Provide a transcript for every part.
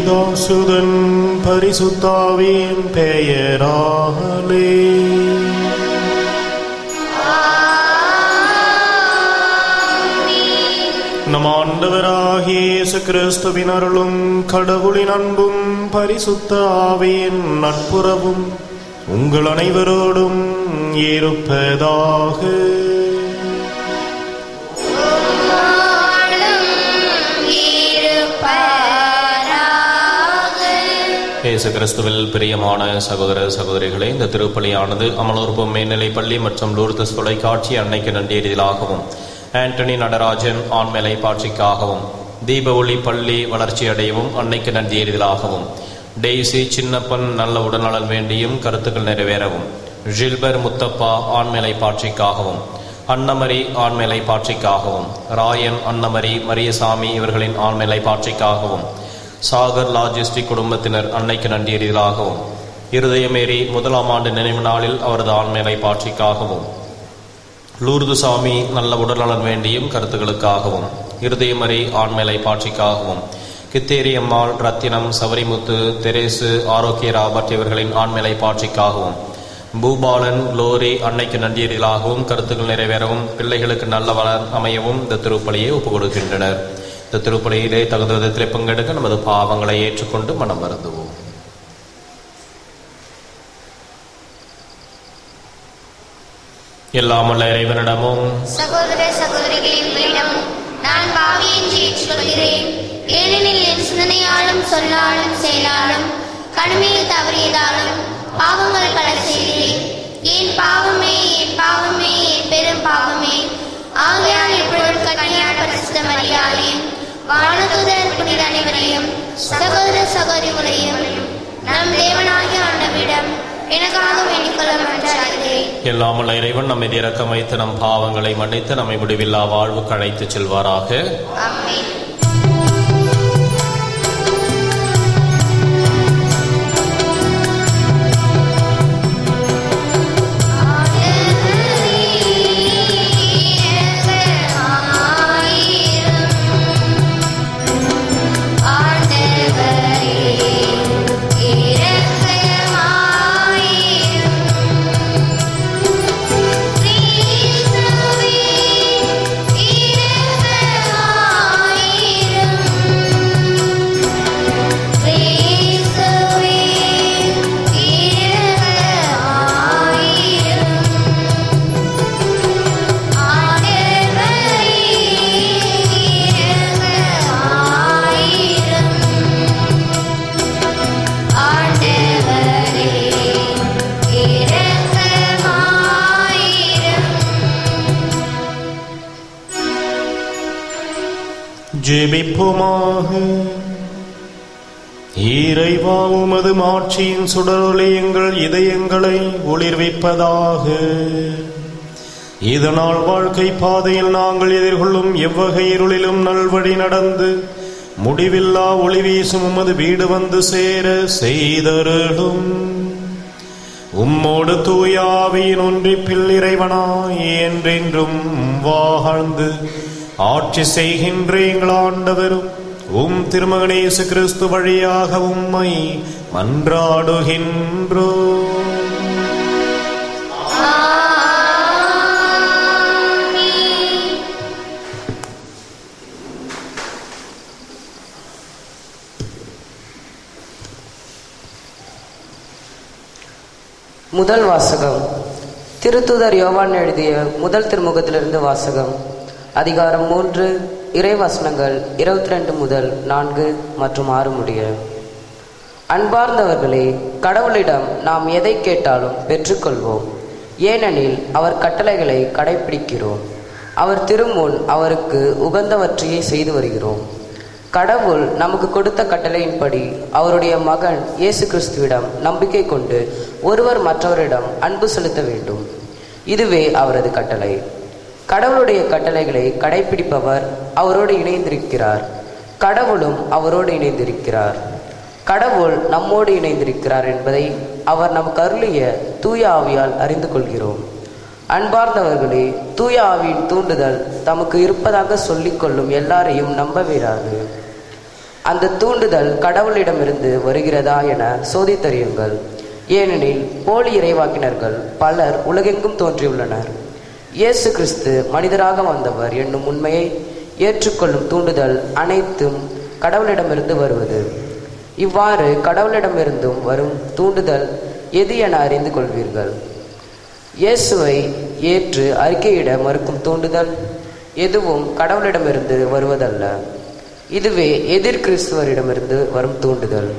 பிதாசுதன் பரிசுத்தாவின் பெயராலே. நம் ஆண்டவராகிய இயேசு கிறிஸ்துவின் அருளும் கடவுளின் அன்பும் பரிசுத்த ஆவியின் நட்புறவும் உங்கள் அனைவரோடும் இருப்பதாக. இயேசு கிறிஸ்துவில் பிரியமான சகோதர சகோதரிகளே, இந்த திருப்பலியானது அமலோற்பம் மேல்நிலைப் பள்ளி மற்றும் லூர்தஸ் தொலைக்காட்சி அன்னைக்கு நன்றியறிதலாகவும், ஆண்டனி நடராஜன் ஆண்மேலை பாட்சிக்காகவும், தீப ஒளி பள்ளி வளர்ச்சி அடையவும் அன்னைக்கு நன்றியறிதலாகவும், டெய்சி சின்னப்பன் நல்ல உடல்நலன் வேண்டியும் கருத்துக்கள் நிறைவேறவும், ஜில்பர் முத்தப்பா ஆண்மேலை பாட்சிக்காகவும், அன்னமரி ஆண்மேலை பாட்சிக்காகவும், ராயன் அன்னமரி மரியசாமி இவர்களின் ஆண்மேலை பாட்சிக்காகவும், சாகர் லாஜிஸ்டிக் குடும்பத்தினர் அன்னைக்கு நன்றியறிதலாகவும், இருதயமேரி 1ஆம் ஆண்டு நினைவு நாளில் அவரது ஆண்மேலை பாட்சிக்காகவும், லூர்துசாமி நல்ல உடல்நலன் வேண்டியும் கருத்துக்களுக்காகவும், இருதயமரி ஆண்மேலை பாட்சிக்காகவும், கித்தேரி அம்மாள், ரத்தினம், சவரிமுத்து, தெரேசு, ஆரோக்கிய ராபர்ட் இவர்களின் ஆண்மேலை பாட்சிக்காகவும், பூபாலன், குளோரி அன்னைக்கு நன்றியறிதலாகவும் கருத்துக்கள் நிறைவேறவும், பிள்ளைகளுக்கு நல்ல வளர் அமையவும் இந்த திருப்பலியை ஒப்புக் கொடுக்கின்றனர். இந்த திருப்பலியிலே தகுந்த விதத்திலே பங்கெடுக்க நமது பாவங்களை ஏற்றுக்கொண்டு மனம் வருந்துவோம். எல்லாமுள்ள இறைவனிடமும் சகோதர சகோதரிகளிடம் நான் பாவி என்று ஏற்றுக்கொள்கிறேன். ஏனெனில் என் சிந்தனையாலும் சொல்லாலும் செயலாலும் கடமையில் தவறியதாலும் பாவங்கள் பல செய்தேன். என் பாவமே என் பாவமே என் பெரும் பாவமே. ஆகையால் இப்பொழுது கன்னியான பரிசுத்த மரியாதையும் வானதூதர் புனித அனைவரையும் சகோதர சகோதரிகளையும் நம் தேவனாகிய ஆண்டவரிடம் எனக்காக வேண்டிக்கொள்ள மன்றாடுகிறேன். எல்லாமுள்ள இறைவன் நம்மை இரக்கம் வைத்து நம் பாவங்களை மன்னித்து நம்மை முடிவில்லா வாழ்வுக்கு அழைத்து செல்வாராக. ஆமென். ஜெபிப்போமாக. இறைவா, உமது மாட்சியின் சுடரொளி எங்கள் இதயங்களை ஒளிர்விப்பதாக. இதனால் வாழ்க்கை பாதையில் நாங்கள் எதிர்கொள்ளும் எவ்வகை இருளிலும் நல்வழி நடந்து முடிவில்லா ஒளி வீசும் உமது வீடு வந்து சேர செய்தருளும். உம்மோடு தூய ஆவியின் ஒன்றிப்பில் இறைவனாய் என்றென்றும் வாழ்ந்து ஆட்சி செய்கின்ற எங்கள் ஆண்டவரும் உம் திருமகன் இயேசு கிறிஸ்து வழியாக உம்மை மன்றாடுகின்றோம். முதல் வாசகம். திருத்தூதர் யோவான் எழுதிய முதல் திருமுகத்திலிருந்து வாசகம். அதிகாரம் 3, இறைவசனங்கள் 22 முதல் 4 மற்றும் 6 முடிய. அன்பார்ந்தவர்களே, கடவுளிடம் நாம் எதை கேட்டாலும் பெற்றுக்கொள்வோம். ஏனெனில் அவர் கட்டளைகளை கடைபிடிக்கிறோம். அவர் திருமுன் அவருக்கு உகந்தவற்றையே செய்து வருகிறோம். கடவுள் நமக்கு கொடுத்த கட்டளையின்படி அவருடைய மகன் இயேசு கிறிஸ்துவிடம் நம்பிக்கை கொண்டு ஒருவர் மற்றவரிடம் அன்பு செலுத்த வேண்டும். இதுவே அவரது கட்டளை. கடவுளுடைய கட்டளைகளை கடைபிடிப்பவர் அவரோடு இணைந்திருக்கிறார். கடவுளும் அவரோடு இணைந்திருக்கிறார். கடவுள் நம்மோடு இணைந்திருக்கிறார் என்பதை அவர் நமக்கு அருளிய தூய ஆவியால் அறிந்து கொள்கிறோம். அன்பார்ந்தவர்களே, தூய ஆவியின் தூண்டுதல் தமக்கு இருப்பதாக சொல்லிக் கொள்ளும் எல்லாரையும் நம்ப விடாது. அந்த தூண்டுதல் கடவுளிடமிருந்து வருகிறதா என சோதித்தறியுங்கள். ஏனெனில் போலி இறைவாக்கினர்கள் பலர் உலகெங்கும் தோன்றியுள்ளனர். இயேசு கிறிஸ்து மனிதராக வந்தவர் என்னும் உண்மையை ஏற்றுக்கொள்ளும் தூண்டுதல் அனைத்தும் கடவுளிடமிருந்து வருவது. இவ்வாறு கடவுளிடமிருந்தும் வரும் தூண்டுதல் எது என அறிந்து கொள்வீர்கள். இயேசுவை ஏற்று அறிக்கையிட மறுக்கும் தூண்டுதல் எதுவும் கடவுளிடமிருந்து வருவதல்ல. இதுவே எதிர் கிறிஸ்துவரிடமிருந்து வரும் தூண்டுதல்.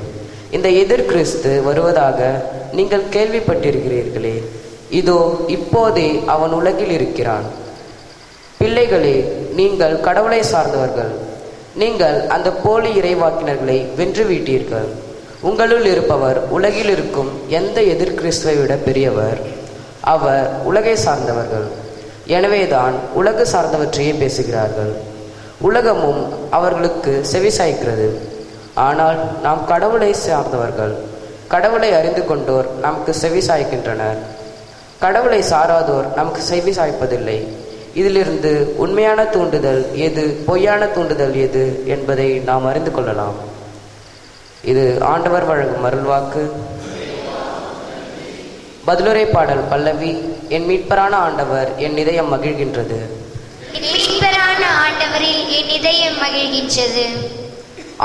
இந்த எதிர் கிறிஸ்து வருவதாக நீங்கள் கேள்விப்பட்டிருக்கிறீர்களே, இதோ இப்போதே அவன் உலகில் இருக்கிறான். பிள்ளைகளே, நீங்கள் கடவுளை சார்ந்தவர்கள். நீங்கள் அந்த போலி இறைவாக்கினர்களை வென்றுவிட்டீர்கள். உங்களுள் இருப்பவர் உலகில் இருக்கும் எந்த எதிர் கிறிஸ்துவை விட பெரியவர். அவர் உலகை சார்ந்தவர்கள். எனவேதான் உலகு சார்ந்தவற்றையே பேசுகிறார்கள். உலகமும் அவர்களுக்கு செவிசாய்க்கிறது. ஆனால் நாம் கடவுளை சார்ந்தவர்கள். கடவுளை அறிந்து கொண்டோர் நமக்கு செவி சாய்க்கின்றனர். கடவுளை சாராதோர் நமக்கு செவி சாய்ப்பதில்லை. இதிலிருந்து உண்மையான தூண்டுதல் எது, பொய்யான தூண்டுதல் எது என்பதை நாம் அறிந்து கொள்ளலாம். இது ஆண்டவர் வழங்கும் அருள்வாக்கு. பதிலுரை பாடல் பல்லவி. என் மீட்பரான ஆண்டவர் என் இதயம் மகிழ்கின்றது.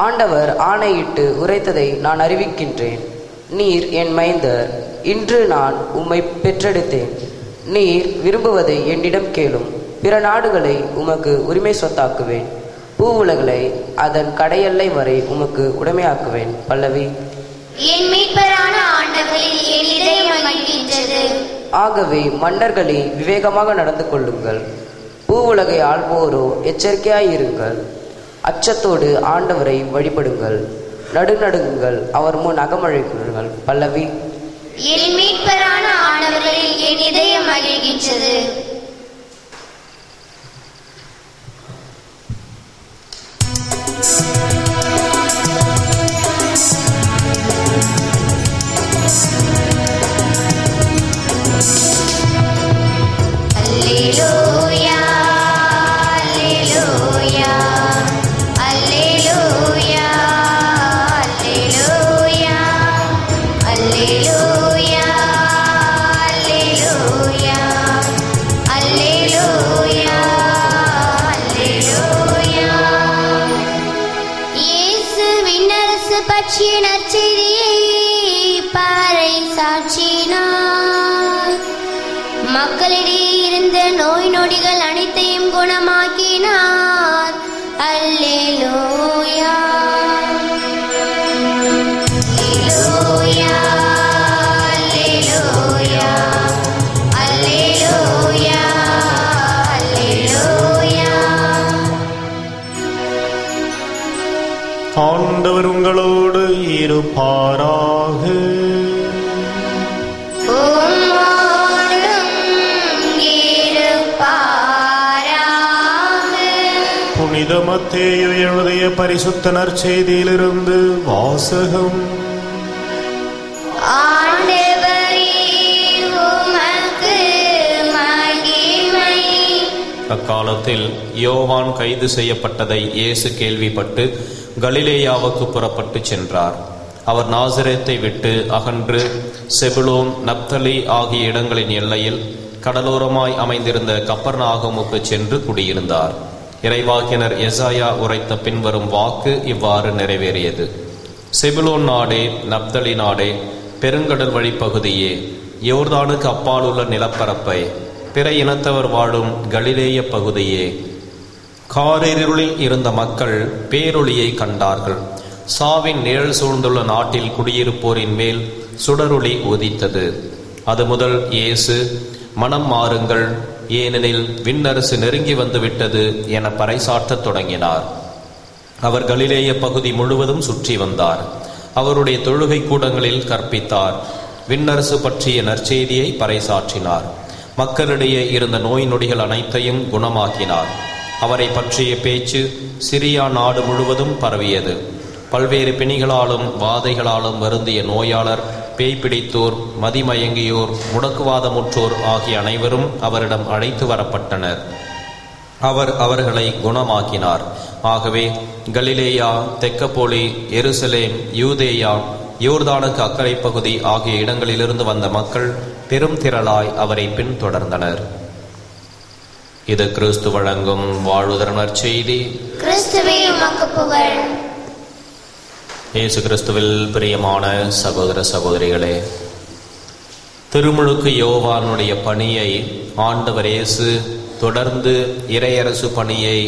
ஆண்டவர் ஆணையிட்டு உரைத்ததை நான் அறிவிக்கின்றேன். நீர் என் மைந்தர், இன்று நான் உம்மை பெற்றெடுத்தேன். நீர் விரும்புவதை என்னிடம் கேளும். பிற நாடுகளை உமக்கு உரிமை சொத்தாக்குவேன். பூவுலகளை அதன் கடையெல்லை வரை உமக்கு உடைமையாக்குவேன். பல்லவி. என் மீட்பரான ஆண்டவரில் என் இதயம் மகிழ்கின்றது. ஆகவே மன்னர்களே, விவேகமாக நடந்து கொள்ளுங்கள். பூவுலகை ஆள்வோரோ எச்சரிக்கையாயிருங்கள். அச்சத்தோடு ஆண்டவரை வழிபடுங்கள். நடுநடுங்குங்கள், அவர் முன் அகமழைக்குங்கள். பல்லவி. என் மீட்பரான ஆண்டவரில் என் இதயம் மகிழ்கின்றது. அல்லேலூயா, அல்லேலூயா, அல்லேலூயா, அல்லேலூயா, அல்லேலூயா, அல்லேலூயா, அல்லேலூயா, அல்லேலூயா. இயேசு விண்ணரசு பற்றிய நற்செய்தியை பறைசாற்றினார். மக்களிடையே இருந்த நோய் நொடிகள் அனைத்தையும் குணமாக்கினார். அல்லேலூயா, அல்லேலூயா, அல்லேலூயா, அல்லேலூயா, அல்லேலூயா. ஆண்டவர் உங்களோடு இருப்பாராக. புனித மத்தேயு எழுதிய பரிசுத்த நற்செய்தியிலிருந்து வாசகம். அக்காலத்தில் யோவான் கைது செய்யப்பட்டதை இயேசு கேள்விப்பட்டு கலிலேயாவுக்கு புறப்பட்டு சென்றார். அவர் நாசரேத்தை விட்டு அகன்று செபுலோன், நப்தலி ஆகிய இடங்களின் எல்லையில் கடலோரமாய் அமைந்திருந்த கப்பர்நாகமுக்கு சென்று குடியிருந்தார். இறைவாக்கினர் எசாயா உரைத்த பின்வரும் வாக்கு இவ்வாறு நிறைவேறியது. செபுலோன் நாடே, நப்தலி நாடே, பெருங்கடல் வழிப்பகுதியே, யோர்தானுக்கு அப்பால் உள்ள நிலப்பரப்பை, பிற இனத்தவர் வாழும் கலிலேய பகுதியே, காரிருளில் இருந்த மக்கள் பேரொளியை கண்டார்கள். சாவின் நிழல் சூழ்ந்துள்ள நாட்டில் குடியிருப்போரின் மேல் சுடரொளி உதித்தது. அது முதல் இயேசு, மனம் மாறுங்கள், ஏனெனில் விண்ணரசு நெருங்கி வந்துவிட்டது என பறைசாற்றத் தொடங்கினார். அவர் கலிலேய பகுதி முழுவதும் சுற்றி வந்தார். அவருடைய தொழுகை கூடங்களில் கற்பித்தார். விண்ணரசு பற்றிய நற்செய்தியை பறைசாற்றினார். மக்களிடையே இருந்த நோய் நொடிகள் அனைத்தையும் குணமாக்கினார். அவரை பற்றிய பேச்சு சிரியா நாடு முழுவதும் பரவியது. பல்வேறு பிணிகளாலும் வாதைகளாலும் வருந்திய நோயாளர், பேய் பிடித்தோர், மதிமயங்கியோர், முடக்குவாதமுற்றோர் ஆகிய அனைவரும் அவரிடம் அழைத்து வரப்பட்டனர். அவர் அவர்களை குணமாக்கினார். ஆகவே கலிலேயா, தெக்கப்போலி, எருசலேம், யூதேயா, யோர்தானுக்கு அக்கறை பகுதி ஆகிய இடங்களிலிருந்து வந்த மக்கள் பெரும் திரளாய் அவரை பின்தொடர்ந்தனர். இது கிறிஸ்து வழங்கும் வாழ்வுதர் நற்செய்தி. கிறிஸ்துவே உமக்கு புகழ். இயேசு கிறிஸ்துவில் பிரியமான சகோதர சகோதரிகளே, திருமுழுக்கு யோவானுடைய பணியை ஆண்டவர் இயேசு தொடர்ந்து இறையரசு பணியை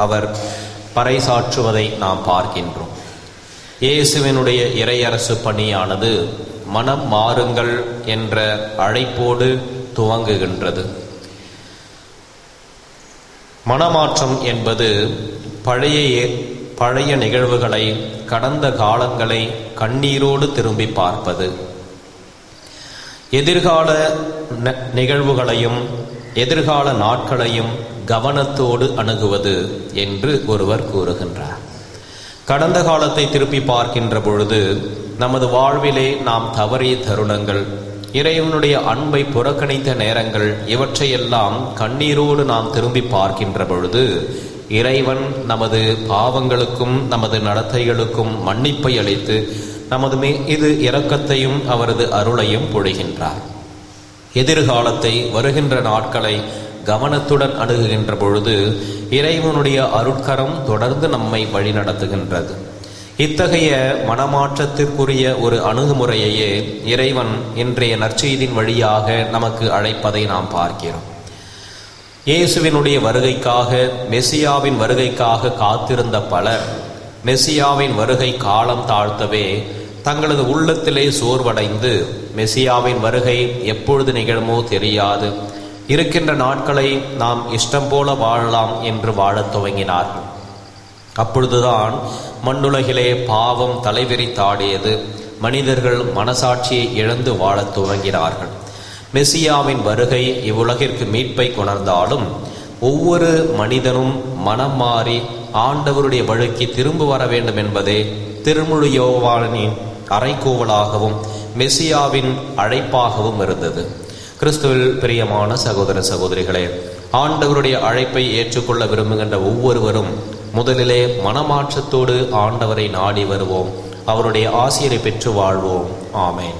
அவர் பறைசாற்றுவதை நாம் பார்க்கின்றோம். இயேசுவினுடைய இறையரசு பணியானது மனம் மாறுங்கள் என்ற அழைப்போடு துவங்குகின்றது. மனமாற்றம் என்பது பழைய நிகழ்வுகளை, கடந்த காலங்களை கண்ணீரோடு திரும்பி பார்ப்பது, எதிர்கால நிகழ்வுகளையும் எதிர்கால நாட்களையும் கவனத்தோடு அணுகுவது என்று ஒருவர் கூறுகின்றார். கடந்த காலத்தை திருப்பி பார்க்கின்ற பொழுது நமது வாழ்விலே நாம் தவறிய தருணங்கள், இறைவனுடைய அன்பை புறக்கணித்த நேரங்கள், இவற்றையெல்லாம் கண்ணீரோடு நாம் திரும்பி பார்க்கின்ற பொழுது இறைவன் நமது பாவங்களுக்கும் நமது நடத்தைகளுக்கும் மன்னிப்பை அளித்து நமது மீது இரக்கத்தையும் அவரது அருளையும் பொழிகின்றார். எதிர்காலத்தை, வருகின்ற நாட்களை கவனத்துடன் அணுகுகின்ற பொழுது இறைவனுடைய அருட்கரம் தொடர்ந்து நம்மை வழிநடத்துகின்றது. இத்தகைய மனமாற்றத்திற்குரிய ஒரு அணுகுமுறையையே இறைவன் இன்றைய நற்செய்தியின் வழியாக நமக்கு அழைப்பதை நாம் பார்க்கிறோம். இயேசுவினுடைய வருகைக்காக, மெசியாவின் வருகைக்காக காத்திருந்த பலர் மெசியாவின் வருகை காலம் தாழ்த்தவே தங்களது உள்ளத்திலே சோர்வடைந்து மெசியாவின் வருகை எப்பொழுது நிகழுமோ தெரியாது, இருக்கின்ற நாட்களை நாம் இஷ்டம் போல வாழலாம் என்று வாழத் துவங்கினார்கள். அப்பொழுதுதான் மண்ணுலகிலே பாவம் தலைவிரித்தாடியது. மனிதர்கள் மனசாட்சியை இழந்து வாழத் துவங்கினார்கள். மெசியாவின் வருகை இவ்வுலகிற்கு மீட்பை கொணர்ந்தாலும் ஒவ்வொரு மனிதனும் மனம் மாறி ஆண்டவருடைய வழிக்கு திரும்ப வர வேண்டும் என்பதே திருமுழு யோவானின் அறைகூவலாகவும் மெசியாவின் அழைப்பாகவும் இருந்தது. கிறிஸ்துவில் பிரியமான சகோதர சகோதரிகளே, ஆண்டவருடைய அழைப்பை ஏற்றுக்கொள்ள விரும்புகின்ற ஒவ்வொருவரும் முதலிலே மனமாற்றத்தோடு ஆண்டவரை நாடி வருவோம். அவருடைய ஆசிரியரை பெற்று வாழ்வோம். ஆமேன்.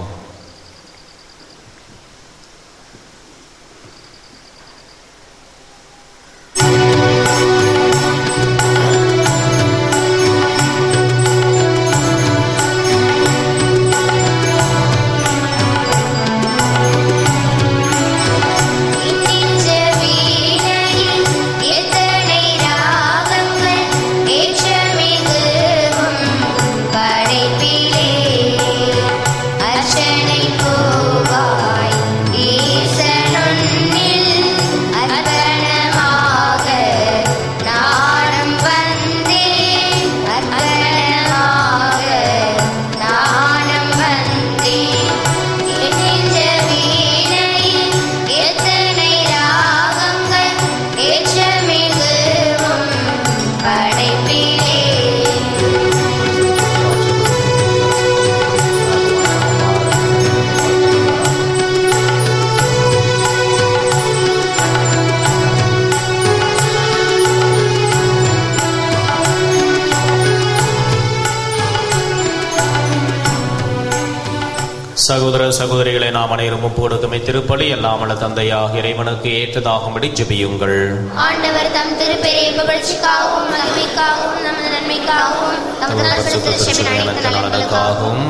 சகோதர சகோதரிகளை நாம் அனைவரும் ஒப்புக்கொடுக்கும் திருப்பலி எல்லாம் வல்ல தந்தையாக இறைவனுக்கு ஏற்றதாகும்படி ஜெபியுங்கள். ஆண்டவர் தம் திருப்பெரிய புகழ்ச்சிக்காகவும் மகிமைக்காகவும் நமது நன்மைக்காகவும் தமது நல்பரிசுத்த செவியின் அனைத்து நலன்களுக்காகவும்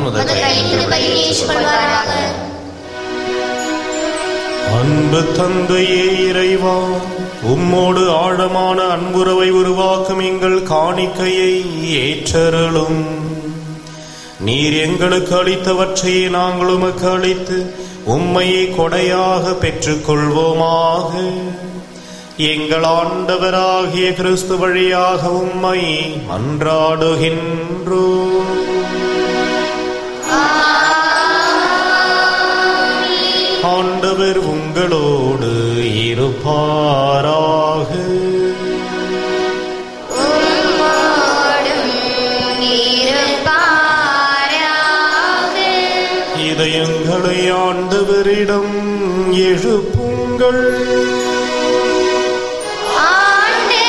ஏற்றுக்கொள்வாராக. அன்பு தந்தையே இறைவா, உம்மோடு ஆழமான அன்புறவை உருவாக்கும் எங்கள் காணிக்கையை ஏற்றருளும். நீர் எங்களுக்கு அளித்தவற்றையே நாங்கள் உமக்கு அளித்து உம்மையை கொடையாக பெற்றுக்கொள்வோமாக. எங்கள் ஆண்டவராகிய கிறிஸ்து வழியாக உம்மை மன்றாடுகின்றோம். ஆண்டவர் உங்களோடு இருப்பாராக. இதயங்களை ஆண்டவரிடம் எழுப்புங்கள். ஆண்டவரே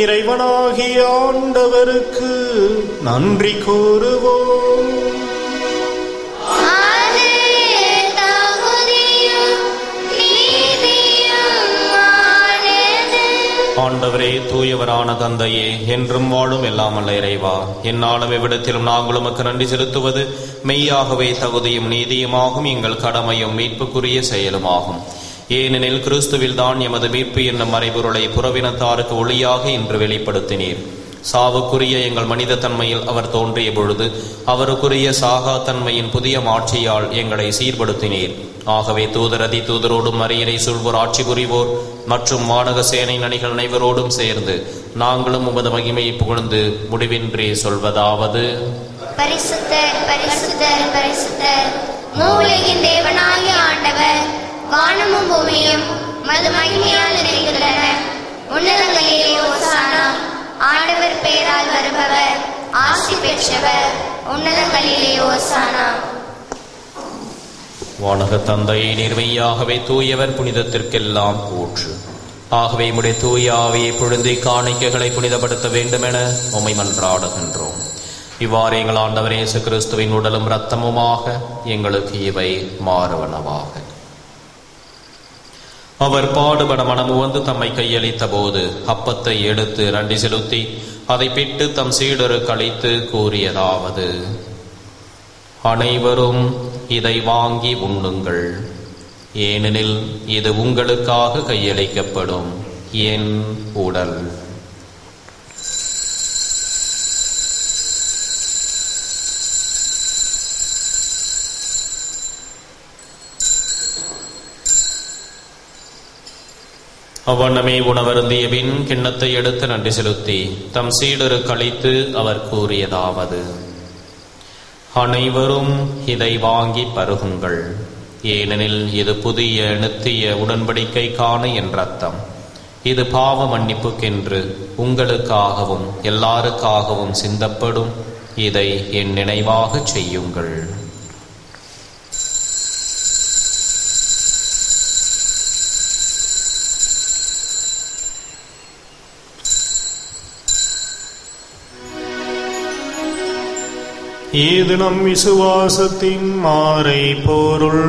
இறைவனாகிய ஆண்டவருக்கு நன்றி கூறுவோம். ஆண்டவரே, தூயவரான தந்தையே, என்றும் வாழும் எல்லாமல்ல இறைவா, என்னாலும் எவ்விடத்திலும் நாங்கள் உமக்கு நன்றி செலுத்துவது மெய்யாகவே தகுதியும் நீதியுமாகும், எங்கள் கடமையும் மீட்புக்குரிய செயலுமாகும். ஏனெனில் கிறிஸ்துவில் தான் எமது மீட்பு என்னும் மறைபொருளை புறவினத்தாருக்கு ஒளியாக இன்று வெளிப்படுத்தினீர். சாவுக்குரிய எங்கள் மனித தன்மையில் அவர் தோன்றிய பொழுது அவருக்குரிய சாகா தன்மையின் புதிய மாட்சியால் எங்களை சீர்படுத்தினீர். ஆகவே தூதரதி தூதரோடும் மரியரை சூழ்வோர் ஆட்சி புரிவோர் மற்றும் வானக சேனை அணிகள் அனைவரோடும் சேர்ந்து நாங்களும் உமது மகிமையை புகழ்ந்து முடிவின்றி சொல்வதாவது: பரிசுத்தர் பரிசுத்தர் பரிசுத்தர், மூவுலகின் தேவனாகிய ஆண்டவர், வானமும் பூமியும் மது மகிமையால் நிறைந்துள்ளன. உன்னதங்களிலே ஓசானா. ஆண்டவர் பெயரால் வருபவர் ஆசி பெற்றவர். உன்னதங்களிலே ஓசானா. வானக தந்தையை நிர்மையாகவே தூயவர், புனிதத்திற்கெல்லாம் ஊற்று. ஆகவே உம்முடைய தூய ஆவியை பொழுந்தி காணிக்கைகளை புனிதப்படுத்த வேண்டுமென உம்மை மன்றாடுகின்றோம். இவ்வாறு எங்கள் ஆண்டவர் இயேசு கிறிஸ்துவின் உடலும் இரத்தமுமாக எங்களுக்கு இவை மாறுவனவாக. அவர் பாடுபட மனமுவந்து தம்மை கையளித்த போது அப்பத்தை எடுத்து நன்றி செலுத்தி அதை பிட்டு தம் சீடருக்கு அளித்து கூறியதாவது: அனைவரும் இதை வாங்கி உண்ணுங்கள், ஏனெனில் இது உங்களுக்காக கையளிக்கப்படும் என் உடல். அவ்வண்ணமே உணவருந்திய பின் கிண்ணத்தை எடுத்து நன்றி செலுத்தி தம் சீடருக்கு அளித்து அவர் கூறியதாவது: அனைவரும் இதை வாங்கி பருகுங்கள், ஏனெனில் இது புதிய நித்திய உடன்படிக்கைக்கான என் இரத்தம். இது பாவ மன்னிப்புக்கென்று உங்களுக்காகவும் எல்லாருக்காகவும் சிந்தப்படும். இதை என் நினைவாக செய்யுங்கள். இது நம் விசுவாசத்தின் மாறை பொருள்.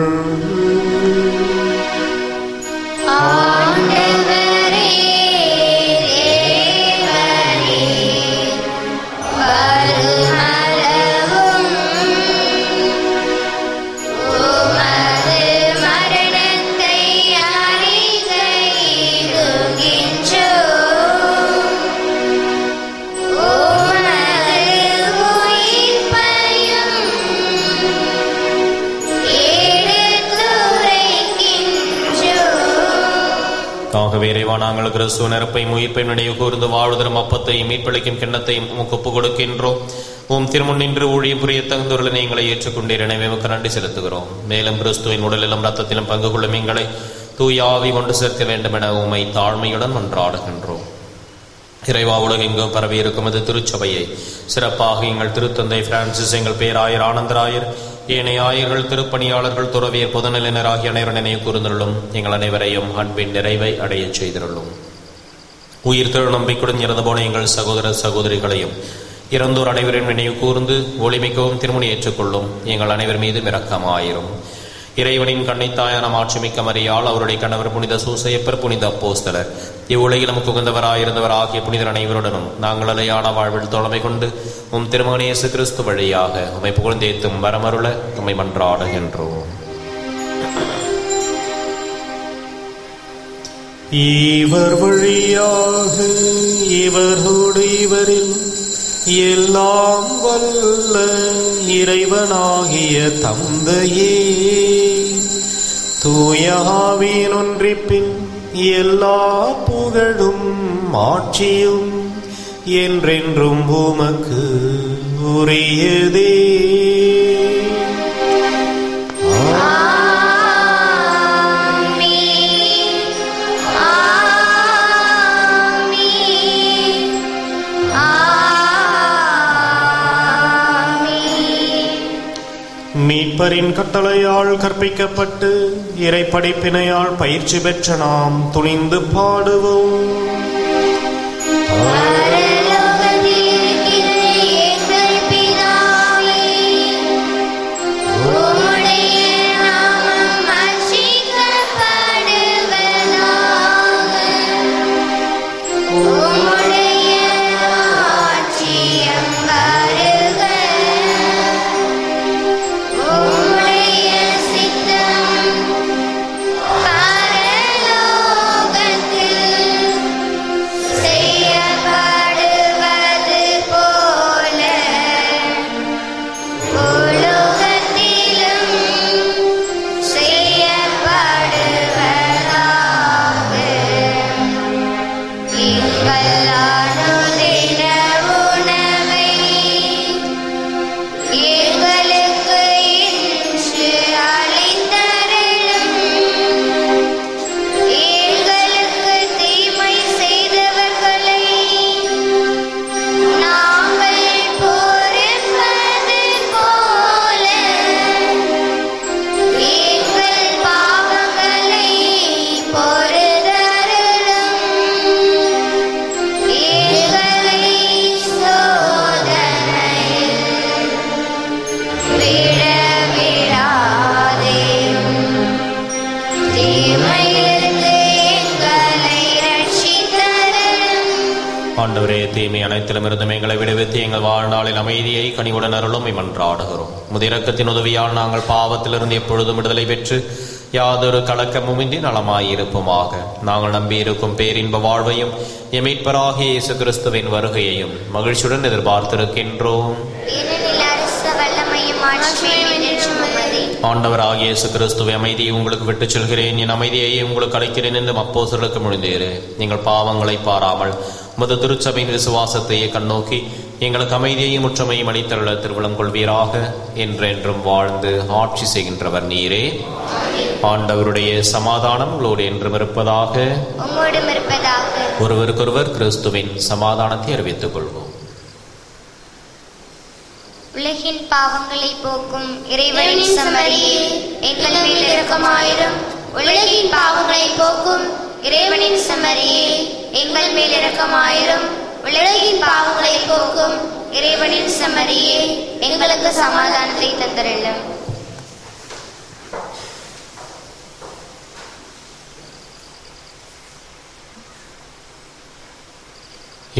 ஆகவே இறைவா, நாங்கள் கிறிஸ்துவ நெருப்பை உயிர்ப்பை நினைவு கூர்ந்து வாழ்தரும் அப்பத்தையும் மீட்பளிக்கும் கிண்ணத்தையும் உமக்கு ஒப்புக் கொடுக்கின்றோம். உம் திருமுன் நின்று ஊழியம் புரிய தகுந்தவர்களை எங்களை ஏற்றுக்கொண்டீர். எனவே உமக்கு நன்றி செலுத்துகிறோம். மேலும் கிறிஸ்துவின் உடலிலும் ரத்தத்திலும் பங்கு கொள்ளும் எங்களை தூய ஆவி கொண்டு சேர்க்க வேண்டும் என உம்மை தாழ்மையுடன் மன்றாடுகின்றோம். இறைவா, உலகெங்கும் பரவி இருக்கும் அது திருச்சபையை சிறப்பாக எங்கள் திருத்தந்தை பிரான்சிஸ், எங்கள் பேராயர் ஆனந்தராயர், ஏனைய ஆயர்கள், திருப்பணியாளர்கள், துறவியர், பொதுநிலையினர் ஆகிய அனைவரும் நினைவு கூர்ந்துள்ளும். எங்கள் அனைவரையும் அன்பின் நிறைவை அடைய செய்திருள்ளும். உயிர் திரு நம்பிக்கையுடன் இறந்து போன எங்கள் சகோதர சகோதரிகளையும் இறந்தோர் அனைவரையும் நினைவு கூர்ந்து ஒளிமிக்கவும் திருமணி ஏற்றுக்கொள்ளும். எங்கள் அனைவர் மீது இரக்கமாயிரும். இறைவனின் கண்ணைத்தாயான மாட்சிமிக்க மரியாள், அவருடைய கணவர் புனித சூசையப்பர், புனித அப்போஸ்தலர், இவ்வுலகில் நமக்கு உகந்தவராயிருந்தவர் ஆகிய புனிதர் அனைவருடனும் நாங்கள் அலையான வாழ்வில் தோழமை கொண்டு உம் திருமகன் இயேசு கிறிஸ்து வழியாக உம்மை புகழ்ந்தேத்தும் வரமருள உம்மை மன்றாடுகின்றோம். இவர் வழியாக இவரோடு இவரில் எல்லாம் வல்ல இறைவனாகிய தந்தையே, தூய ஆவியின் ஒன்றிப்பில் எல்லா புகழும் ஆட்சியும் என்றென்றும் உமக்கு உரியதே. மீட்பரின் கட்டளையால் கற்பிக்கப்பட்டு இறை படிப்பினையால் பயிற்சி பெற்ற நாம் துணிந்து பாடுவோம். தீமை அனைத்திலுமிருந்தும் எங்களை விடுவித்து எங்கள் வாழ்நாளில் அமைதியை கனிவுடன் அருளும் மன்றாடுகிறோம். முதிரக்கத்தின் உதவியால் நாங்கள் பாவத்திலிருந்து எப்பொழுதும் விடுதலை பெற்று யாதொரு கலக்கமுமின்றி நலமாயிருப்போமாக. நாங்கள் நம்பியிருக்கும் பேரின்ப வாழ்வையும் எமீட்பராகிய இயேசு கிறிஸ்துவின் வருகையையும் மகிழ்ச்சியுடன் எதிர்பார்த்திருக்கின்றோம். ஆண்டவராகிய இயேசு கிறிஸ்துவை அமைதியை உங்களுக்கு விட்டுச் செல்கிறேன், என் அமைதியை உங்களுக்கு அளிக்கிறேன் என்று அப்போஸ்தலருக்கு மொழிந்தீரே. நீங்கள் பாவங்களை பாராமல் உமது திருச்சபையின் விசுவாசத்தையே கண்ணோக்கி எங்களுக்கு அமைதியையும் முற்றமையும் அளித்தருள திருவிழம் கொள்வீராக. என்றென்றும் வாழ்ந்து ஆட்சி செய்கின்றவர் நீரே. ஆண்டவருடைய சமாதானம் உங்களோடு என்றும் இருப்பதாக. ஒருவருக்கொருவர் கிறிஸ்துவின் சமாதானத்தை அறிவித்துக் கொள்வோம். உலகின் பாவங்களை போக்கும் இறைவனின் செம்மறியே, எங்கள் மேல் இரக்கமாயிரும். உலகின் பாவங்களை போக்கும் இறைவனின் செம்மறியே, எங்கள் மேல் இரக்கமாயிரும். உலகின் பாவங்களை போக்கும் இறைவனின் செம்மறியே, எங்களுக்கு சமாதானத்தை தந்தருளும்.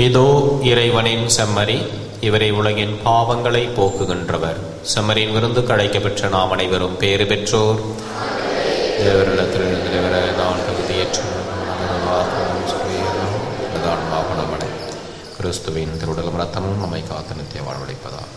இதோ இறைவனின் செம்மறி, இவரை உலகின் பாவங்களை போக்குகின்றவர். செம்மறியின் விருந்து கழைக்க பெற்ற நாம் அனைவரும் பேறு பெற்றோர். கிறிஸ்துவின் திருவுடலும் ரத்தமும் நம்மை காத்து நித்திய வாழ்வளிப்பதாக.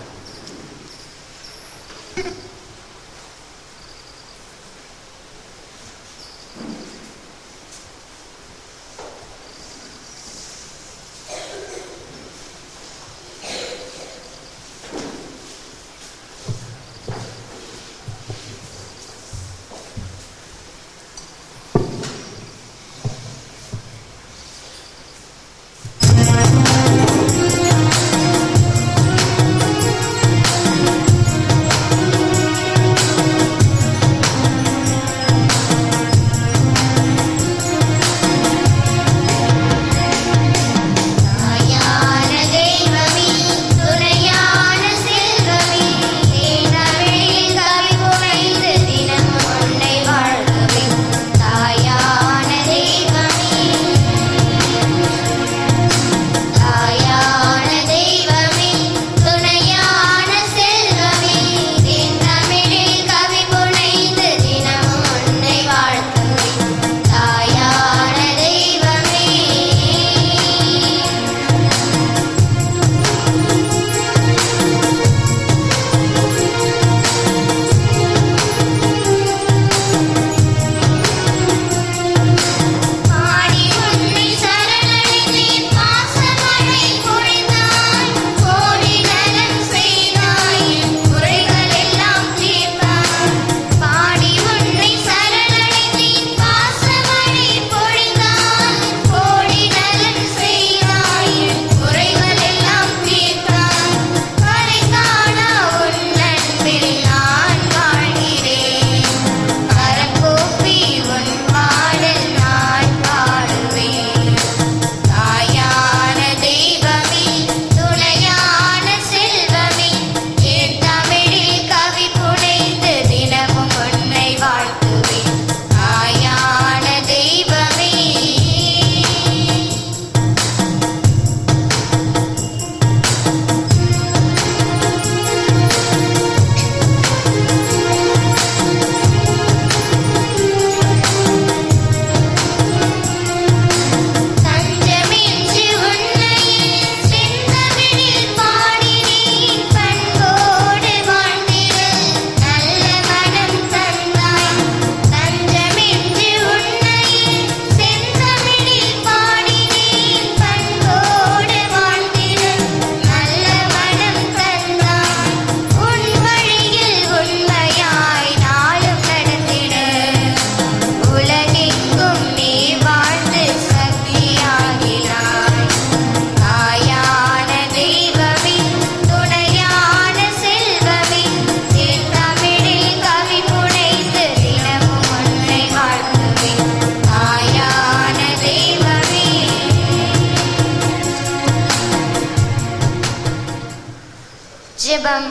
ஜெபம்.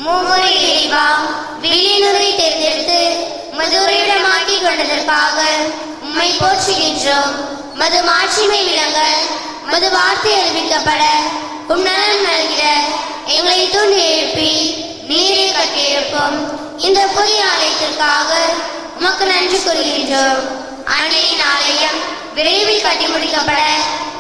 மூவொரு இறைவா, விழிநுரை தேர்ந்தெடுத்து மதுரையிடமாக்கிக் கொண்டதற்காக உம்மை போற்றுகின்றோம். மது மாட்சிமை விளங்க, மது வார்த்தை அறிவிக்கப்பட, நலன் நல்கிட எங்களை தூண்டி எழுப்பி நீரை கட்டியிருப்போம். இந்த புதிய ஆலயத்திற்காக உமக்கு நன்றி கூறுகின்றோம். அன்னையின் ஆலயம் விரைவில் கட்டி முடிக்கப்பட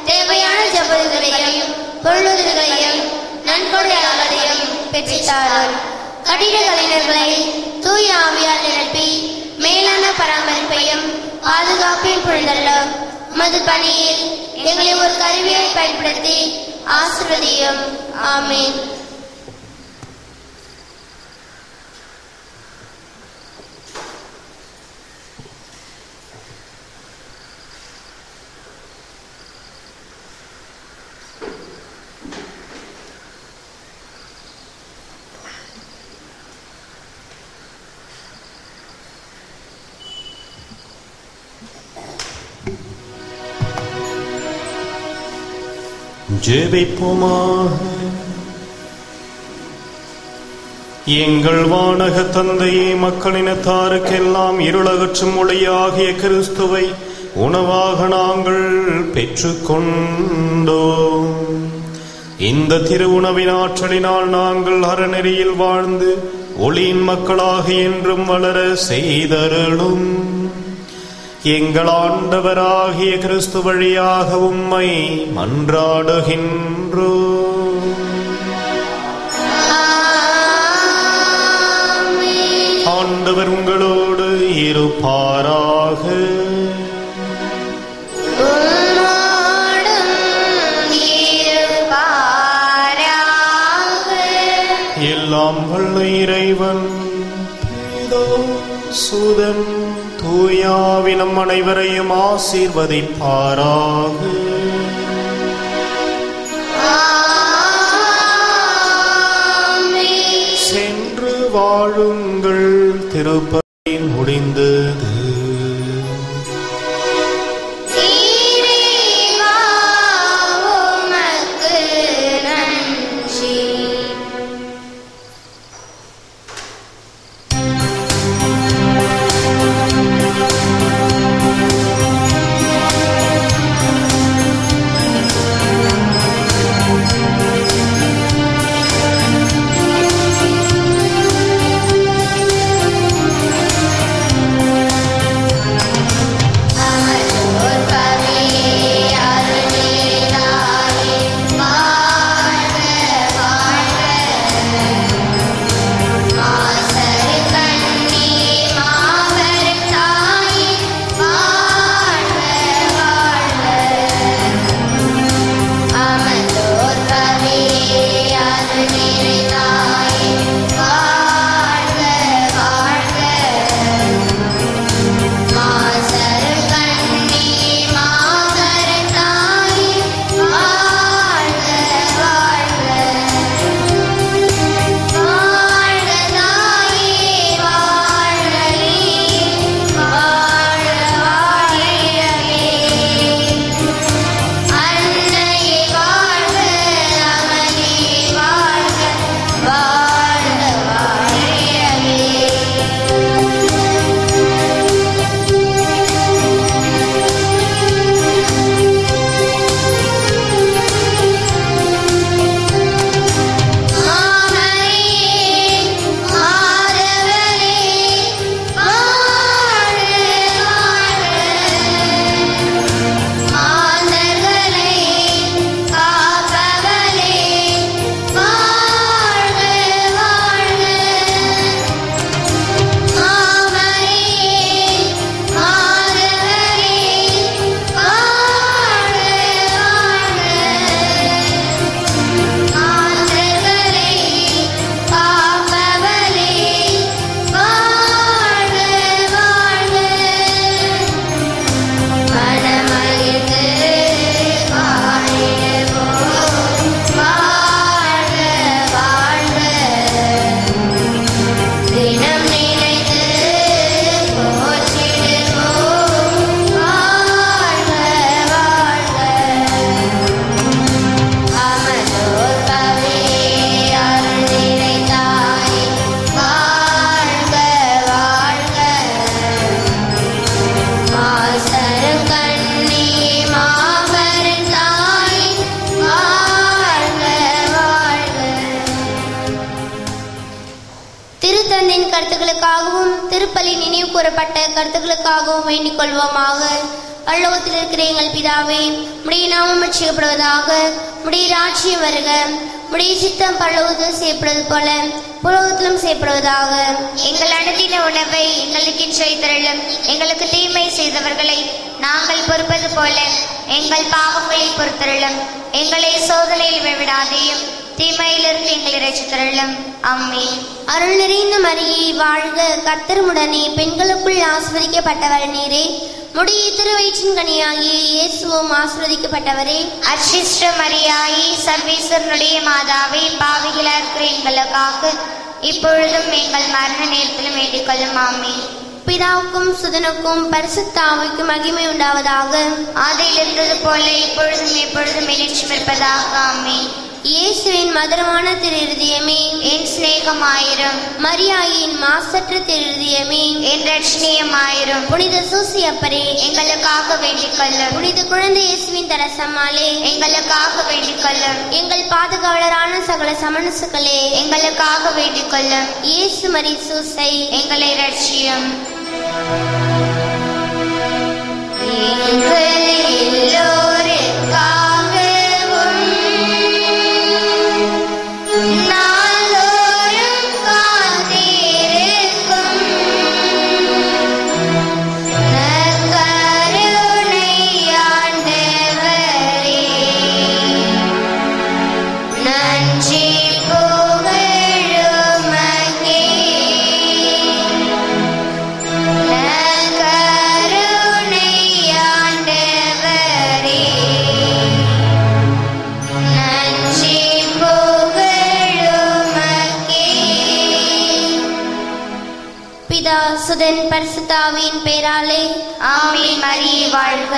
தேவையான ஜபங்களையும் பொருளுதவிகளையும் நன்கொடையாளரையும் பெற்றுத்தாரும். கட்டிட கலைஞர்களை தூய ஆவியால் நிரப்பி மேலான பராமரிப்பையும் பாதுகாப்பையும் புரிந்துள்ளோம். உமது பணியில் எங்களை ஒரு கருவியை பயன்படுத்தி ஆசீர்வதியும். ஆமென். ஜெபிப்போமாக. எங்கள் வானக தந்தையே, மக்களினத்தாருக்கெல்லாம் இருளகற்றும் ஒளியாகிய கிறிஸ்துவை உணவாக நாங்கள் பெற்றுக்கொண்டோம். இந்த திரு உணவின் ஆற்றலினால் நாங்கள் அறநெறியில் வாழ்ந்து ஒளியின் மக்களாக என்றும் வளர செய்தருளும். எங்கள் ஆண்டவராகிய கிறிஸ்து வழியாக உம்மை மன்றாடுகின்றோம். ஆண்டவர் உங்களோடு இருப்பாராக. எல்லாம் வல்ல இறைவன் சுதன் தூயாவினம் அனைவரையும் ஆசீர்வதிப்பாராக. சென்று வாழுங்கள். திருப்பலி முடிந்தது. திருத்தந்தையின் கருத்துக்களுக்காகவும் திருப்பலி நினைவு கூறப்பட்ட கருத்துக்களுக்காகவும் வேண்டிக் கொள்வோமாக. பரலோகத்தில் இருக்கிற எங்கள் பிதாவே, உம்முடைய நாமம் ரட்சிக்கப்படுவதாக. உம்முடைய ராஜ்யம் வருக. உம்முடைய சித்தம் பரலோகத்தில் செய்யப்படுவது போல புலோகத்திலும் செய்யப்படுவதாக. எங்கள் அனுதின உணவை எங்களுக்கு இன்று தருளும். எங்களுக்கு தீமை செய்தவர்களை நாங்கள் பொறுப்பது போல எங்கள் பாவங்களை பொறுத்தருளும். எங்களை சோதனையில் விடாதேயும், தீமையிலிருந்து எங்களை ரட்சித்தருளும். ஆமென். அருள் நிறைந்த மரியே வாழ்க, கர்த்தர் உடனே பெண்களுக்குள் ஆசீர்வதிக்கப்பட்டவர் நீரே. உம்முடைய திருவயிற்றின் கனியாகிய இயேசுவும் ஆசீர்வதிக்கப்பட்டவரே. அச்சிஷ்ட மரியாயே, சர்வேஸ்வரனுடைய மாதாவே, பாவிகளா இருக்கிற எங்களுக்காக இப்பொழுதும் எங்கள் மரண நேரத்திலும் வேண்டிக் கொள்ளும். ஆமென். பிதாவுக்கும் சுதனுக்கும் பரிசுத்த ஆவிக்கும் மகிமை உண்டாவதாக. ஆதியில் இருந்தது போல இப்பொழுதும் எப்பொழுதும் நிச்சயம் இருப்பதாக. ஆமென். இயேசுவின் மதுரமான திருஹிருதயமே, என் சிநேகமாயிரும். மரியாயின் மாசற்ற திருஹிருதயமே, என் ரட்சணியமாயிரும். புனித சூசியப்பரே, எங்களுக்காக வேண்டிக் கொள்ளும். புனித குழந்தை இயேசுவின் தரசம்மாளே, எங்களுக்காக வேண்டிக் கொள்ளும். எங்கள் பாதுகாவலரான சகல சமணசுகளே, எங்களுக்காக வேண்டிக் கொள்ளும். இயேசு மரி சூசை, எங்களை ரட்சியும். பிதா சுதன் பரிசுத்த ஆவியின் பெயராலே. ஆமென். மரியே வாழ்க.